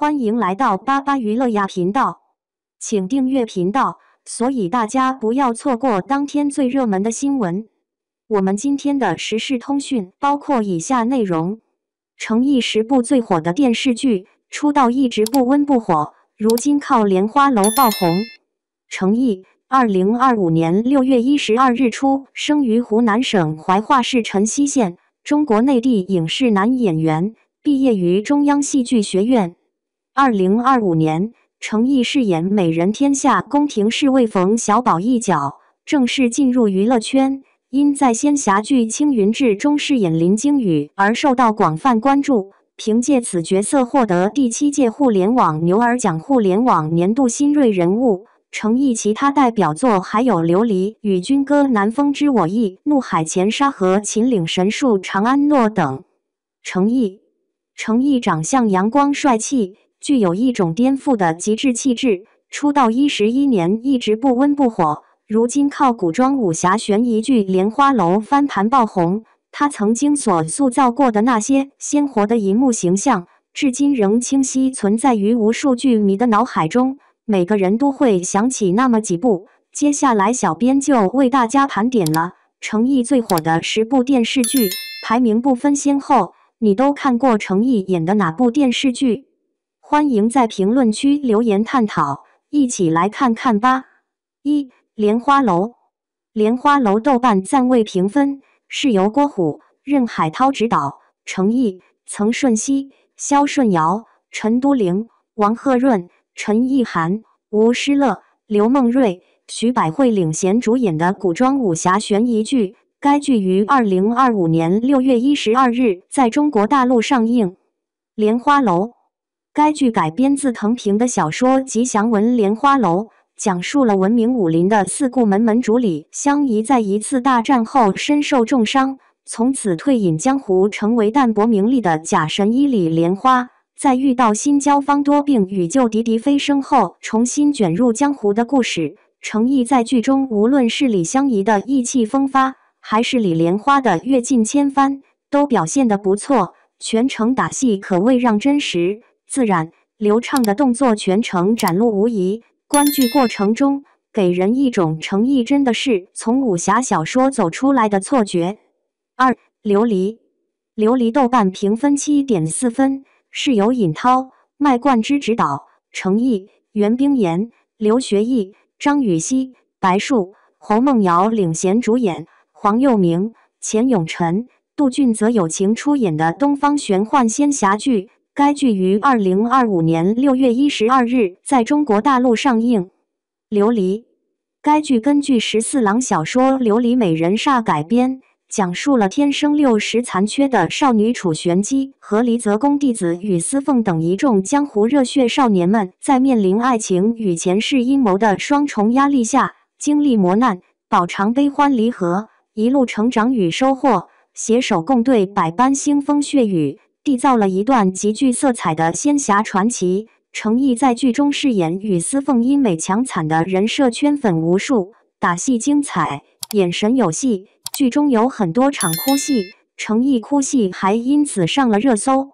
欢迎来到巴巴娱乐呀频道，请订阅频道，所以大家不要错过当天最热门的新闻。我们今天的时事通讯包括以下内容：诚毅10部最火的电视剧，出道一直不温不火，如今靠莲花楼爆红。诚毅2025年6月12日出生于湖南省怀化市辰溪县，中国内地影视男演员，毕业于中央戏剧学院。2025年，诚毅饰演美人天下宫廷侍卫冯小宝一角，正式进入娱乐圈。因在仙侠剧《青云志》中饰演林惊羽而受到广泛关注，凭借此角色获得第7届互联网牛耳奖互联网年度新锐人物。诚毅其他代表作还有《琉璃》《与君歌》《南风知我意》《怒海潜沙》和《秦岭神树长安诺》等。诚毅长相阳光帅气，具有一种颠覆的极致气质，出道11年一直不温不火，如今靠古装武侠悬疑剧《莲花楼》翻盘爆红。他曾经所塑造过的那些鲜活的银幕形象，至今仍清晰存在于无数剧迷的脑海中，每个人都会想起那么几部。接下来小编就为大家盘点了诚毅最火的10部电视剧，排名不分先后。你都看过诚毅演的哪部电视剧？欢迎在评论区留言探讨，一起来看看吧。1. 莲花楼。莲花楼豆瓣赞位评分是由郭虎、任海涛执导，诚毅、曾舜晞、肖顺尧、陈都灵、王鹤润、陈意涵、吴诗乐、刘梦瑞、徐百惠领衔主演的古装武侠悬疑剧。该剧于2025年6月12日在中国大陆上映。莲花楼。该剧改编自藤平的小说《吉祥文莲花楼》，讲述了闻名武林的四顾门门主李相夷在一次大战后身受重伤，从此退隐江湖，成为淡泊名利的假神医李莲花。在遇到新交方多并与救迪迪飞升后，重新卷入江湖的故事。诚毅在剧中无论是李相夷的意气风发，还是李莲花的阅尽千帆，都表现得不错，全程打戏可谓让真实自然流畅的动作全程展露无遗，观剧过程中给人一种诚毅真的是从武侠小说走出来的错觉。2. 琉璃。琉璃豆瓣评分7.4分，是由尹涛、麦冠之执导，诚毅、袁冰妍、刘学义、张雨绮、白树、侯梦瑶领衔主演，黄佑明、钱永辰、杜俊泽友情出演的东方玄幻仙侠剧。该剧于2025年6月12日在中国大陆上映。琉璃。该剧根据14郎小说《琉璃美人煞》改编，讲述了天生60残缺的少女楚玄机和离泽宫弟子宇思凤等一众江湖热血少年们，在面临爱情与前世阴谋的双重压力下，经历磨难，饱尝悲欢离合，一路成长与收获，携手共对百般腥风血雨，缔造了一段极具色彩的仙侠传奇。诚毅在剧中饰演宇思凤因美强惨的人设圈粉无数，打戏精彩，眼神有戏，剧中有很多场哭戏，诚毅哭戏还因此上了热搜。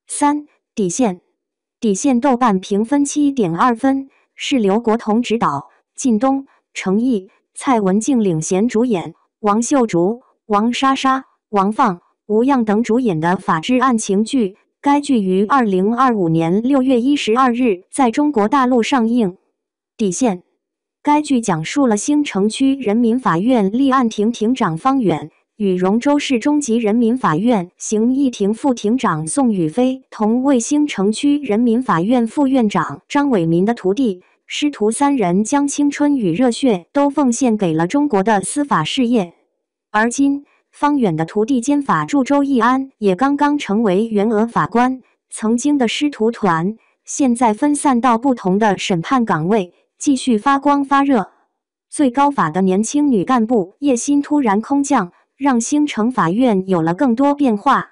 3. 底线。底线豆瓣评分7.2分，是刘国彤执导，靳东、诚毅、蔡文静领衔主演，王秀竹、王莎莎、王放、吴恙等主演的法制案情剧。该剧于2025年6月12日在中国大陆上映。底线。该剧讲述了兴城区人民法院立案庭庭长方远与荣州市中级人民法院刑一庭副庭长宋宇飞同为兴城区人民法院副院长张伟民的徒弟师徒3人，将青春与热血都奉献给了中国的司法事业。而今方远的徒弟兼法助周义安也刚刚成为员额法官，曾经的师徒团现在分散到不同的审判岗位，继续发光发热。最高法的年轻女干部叶欣突然空降，让兴城法院有了更多变化。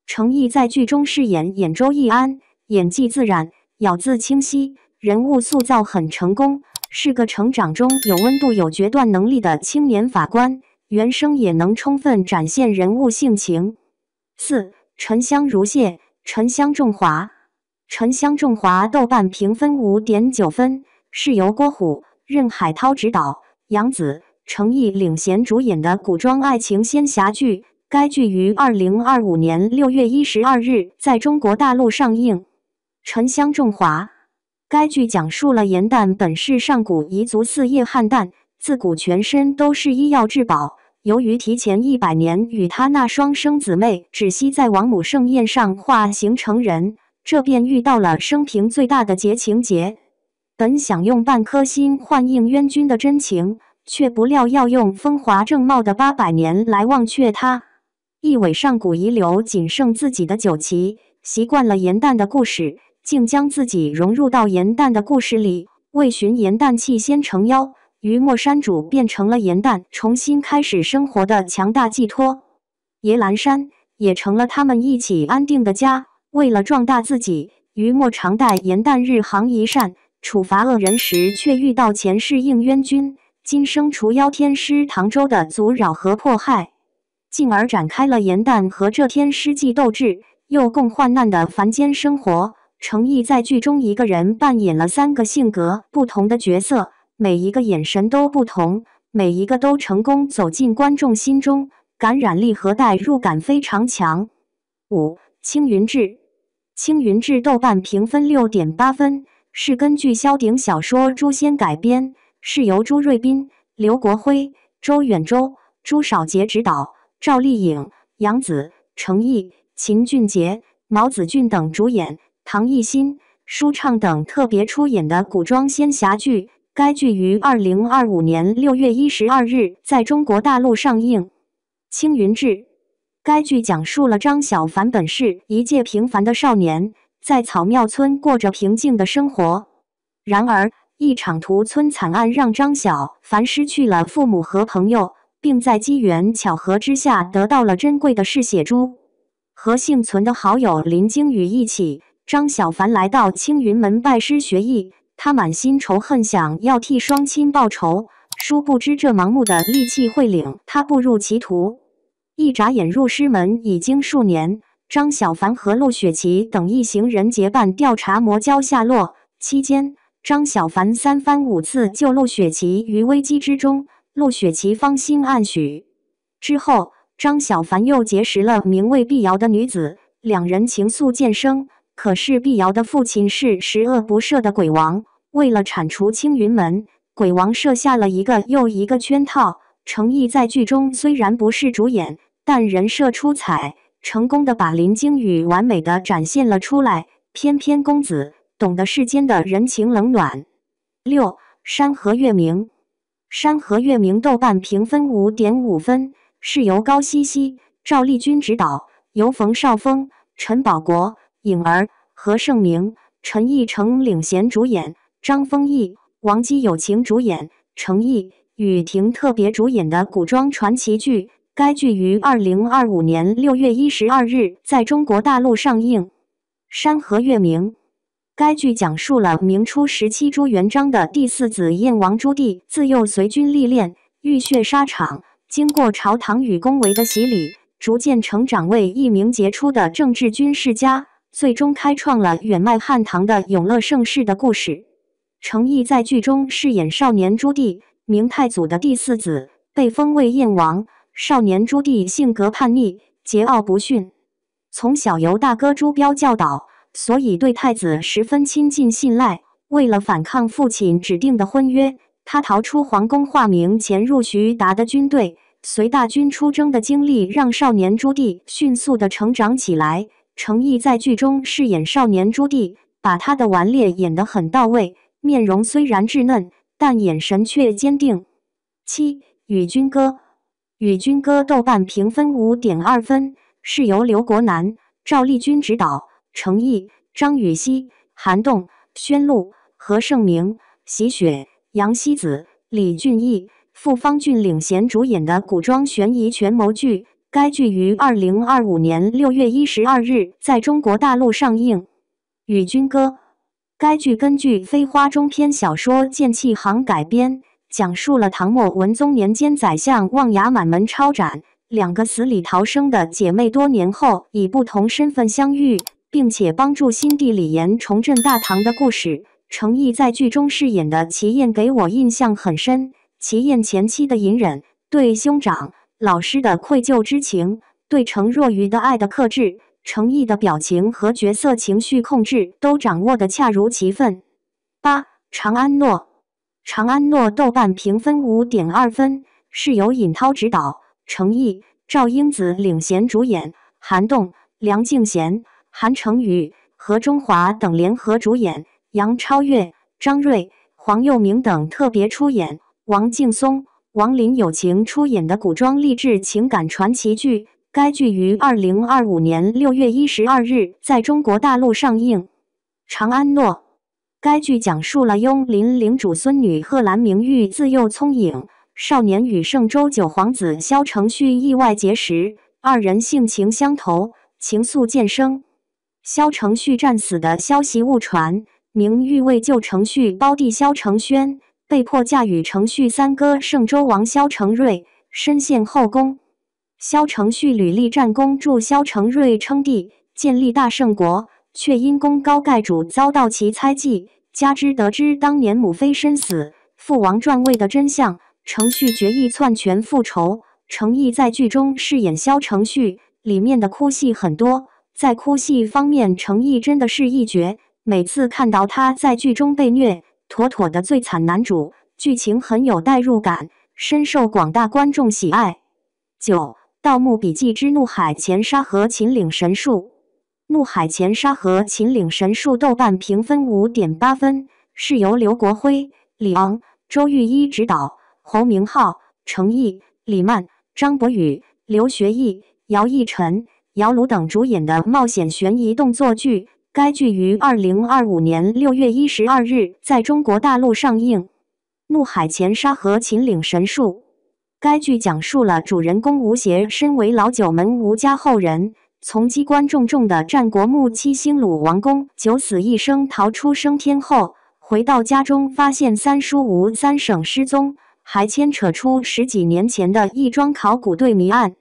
诚毅在剧中饰演周义安，演技自然，咬字清晰，人物塑造很成功，是个成长中有温度有决断能力的青年法官。原声也能充分展现人物性情。4. 沉香如屑，沉香重华。沉香重华豆瓣评分5.9分，是由郭虎、任海涛执导，杨紫、程毅领衔主演的古装爱情仙侠剧。该剧于2025年6月12日在中国大陆上映。沉香重华，该剧讲述了严旦本是上古彝族4叶汉旦，自古全身都是医药至宝。由于提前100年与他那双生姊妹只惜在王母盛宴上化形成人，这便遇到了生平最大的劫情劫。本想用半颗心换应渊君的真情，却不料要用风华正茂的800年来忘却他。一尾上古遗留仅剩自己的酒旗，习惯了严旦的故事，竟将自己融入到严旦的故事里，为寻严旦弃仙成妖。于墨山主变成了严旦重新开始生活的强大寄托，野兰山也成了他们一起安定的家。为了壮大自己，于墨常带严旦日行一善，处罚恶人时却遇到前世应渊君、今生除妖天师唐周的阻扰和迫害，进而展开了严旦和这天师际斗智又共患难的凡间生活。程毅在剧中一个人扮演了3个性格不同的角色，每一个眼神都不同，每一个都成功走进观众心中，感染力和代入感非常强。5. 青云志，青云志豆瓣评分6.8分，是根据萧鼎小说《诛仙》改编，是由朱瑞斌、刘国辉、周远洲、朱少杰执导，赵丽颖、杨紫、程毅、秦俊杰、毛子俊等主演，唐艺昕、舒畅等特别出演的古装仙侠剧。该剧于2025年6月12日在中国大陆上映。青云志，该剧讲述了张小凡本是一介平凡的少年，在草庙村过着平静的生活。然而，一场屠村惨案让张小凡失去了父母和朋友，并在机缘巧合之下得到了珍贵的嗜血珠。和幸存的好友林惊羽一起，张小凡来到青云门拜师学艺。他满心仇恨，想要替双亲报仇，殊不知这盲目的戾气会领他步入歧途。一眨眼入师门已经数年，张小凡和陆雪琪等一行人结伴调查魔蛟下落。期间，张小凡3番5次救陆雪琪于危机之中，陆雪琪芳心暗许。之后，张小凡又结识了名为碧瑶的女子，两人情愫渐生。可是碧瑶的父亲是十恶不赦的鬼王，为了铲除青云门，鬼王设下了一个又一个圈套。程毅在剧中虽然不是主演，但人设出彩，成功的把林惊羽完美的展现了出来。翩翩公子，懂得世间的人情冷暖。6. 山河月明，山河月明豆瓣评分5.5分，是由高希希、赵丽君执导，由冯绍峰、陈宝国、颖儿、何晟铭、陈奕成领衔主演，张丰毅、王基友情主演，程毅、雨婷特别主演的古装传奇剧。该剧于2025年6月12日在中国大陆上映。山河月明，该剧讲述了明初时期朱元璋的第4子燕王朱棣自幼随军历练，浴血沙场，经过朝堂与宫闱的洗礼，逐渐成长为一名杰出的政治军事家，最终开创了远迈汉唐的永乐盛世的故事。程毅在剧中饰演少年朱棣，明太祖的第4子，被封为燕王。少年朱棣性格叛逆，桀骜不驯，从小由大哥朱标教导，所以对太子十分亲近信赖。为了反抗父亲指定的婚约，他逃出皇宫，化名潜入徐达的军队，随大军出征的经历让少年朱棣迅速地成长起来。程毅在剧中饰演少年朱棣，把他的顽劣演得很到位，面容虽然稚嫩，但眼神却坚定。7. 与君歌，与君歌豆瓣评分5.2分，是由刘国南、赵丽君执导，程毅、张雨绮、韩栋、宣璐、何晟铭、席雪、杨希子、李俊毅、傅方俊领衔主演的古装悬疑权谋剧。该剧于2025年6月12日在中国大陆上映。与君歌，该剧根据飞花中篇小说《剑气行》改编，讲述了唐末文宗年间宰相望衙满门抄斩，2个死里逃生的姐妹多年后以不同身份相遇，并且帮助新帝李炎重振大唐的故事。程毅在剧中饰演的齐燕给我印象很深，齐燕前期的隐忍，对兄长、老师的愧疚之情，对程若愚的爱的克制，程毅的表情和角色情绪控制都掌握得恰如其分。8. 长安诺。长安诺豆瓣评分 5.2 分，是由尹涛执导，程毅、赵英子领衔主演，韩栋、梁敬贤、韩成宇、何中华等联合主演，杨超越、张睿、黄佑明等特别出演，王劲松、王林友情出演的古装励志情感传奇剧。该剧于2025年6月12日在中国大陆上映。长安诺。该剧讲述了雍林领主孙女贺兰明玉自幼聪颖，少年与圣周九皇子萧承旭意外结识，二人性情相投，情愫渐生。萧承旭战死的消息误传，明玉为救承旭胞弟萧承轩，被迫嫁与承旭三哥圣周王萧承瑞，身陷后宫。萧承旭屡立战功，助萧承瑞称帝，建立大圣国，却因功高盖主遭到其猜忌，加之得知当年母妃身死，父王传位的真相，承旭决意篡权复仇。程毅在剧中饰演萧承旭，里面的哭戏很多，在哭戏方面，程毅真的是一绝，每次看到他在剧中被虐，妥妥的最惨男主，剧情很有代入感，深受广大观众喜爱。9. 盗墓笔记之怒海潜沙河秦岭神树。怒海潜沙河秦岭神树豆瓣评分 5.8 分，是由刘国辉、李昂、周玉一执导，侯明昊、程毅、李曼、张博宇、刘学义、姚逸晨、姚鲁等主演的冒险悬疑动作剧。该剧于2025年6月12日在中国大陆上映。怒海潜沙河秦岭神树。该剧讲述了主人公吴邪身为老九门吴家后人，从机关重重的战国木七星鲁王宫九死一生逃出升天后，回到家中发现三叔吴三省失踪，还牵扯出10几年前的义庄考古队谜案。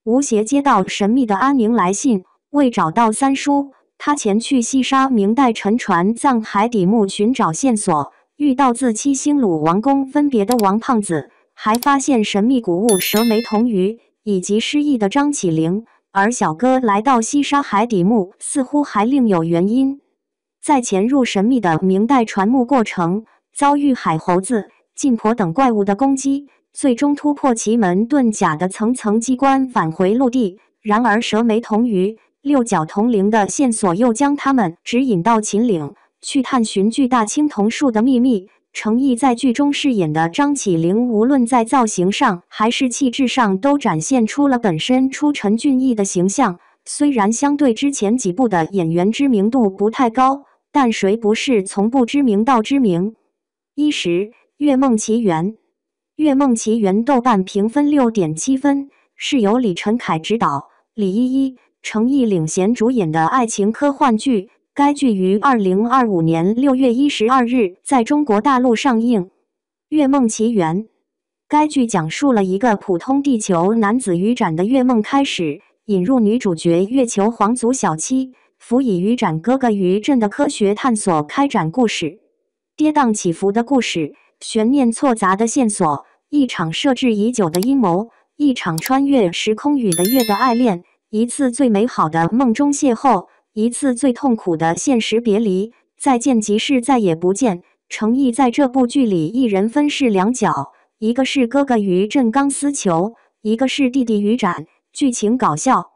吴邪接到神秘的阿宁来信，为找到三叔，他前去西沙明代沉船葬海底墓寻找线索，遇到自七星鲁王宫分别的王胖子，还发现神秘古物蛇眉铜鱼以及失忆的张起灵。而小哥来到西沙海底墓似乎还另有原因。在潜入神秘的明代船墓过程，遭遇海猴子、晋婆等怪物的攻击，最终突破奇门遁甲的层层机关返回陆地。然而蛇眉铜鱼、六角铜铃的线索又将他们指引到秦岭，去探寻巨大青铜树的秘密。程毅在剧中饰演的张起灵，无论在造型上还是气质上，都展现出了本身出尘俊逸的形象。虽然相对之前几部的演员知名度不太高，但谁不是从不知名到知名？10. 月梦奇缘。月梦奇缘豆瓣评分 6.7 分，是由李晨凯执导，李依依、程毅领衔主演的爱情科幻剧。该剧于2025年6月12日在中国大陆上映。《月梦奇缘》该剧讲述了一个普通地球男子于展的月梦开始，引入女主角月球皇族小七，辅以于展哥哥于震的科学探索开展故事。跌宕起伏的故事，悬念错杂的线索，一场设置已久的阴谋，一场穿越时空与的月的爱恋，一次最美好的梦中邂逅，一次最痛苦的现实别离，再见即是再也不见。程毅在这部剧里一人分饰两角，一个是哥哥于震钢丝球，一个是弟弟于展，剧情搞笑。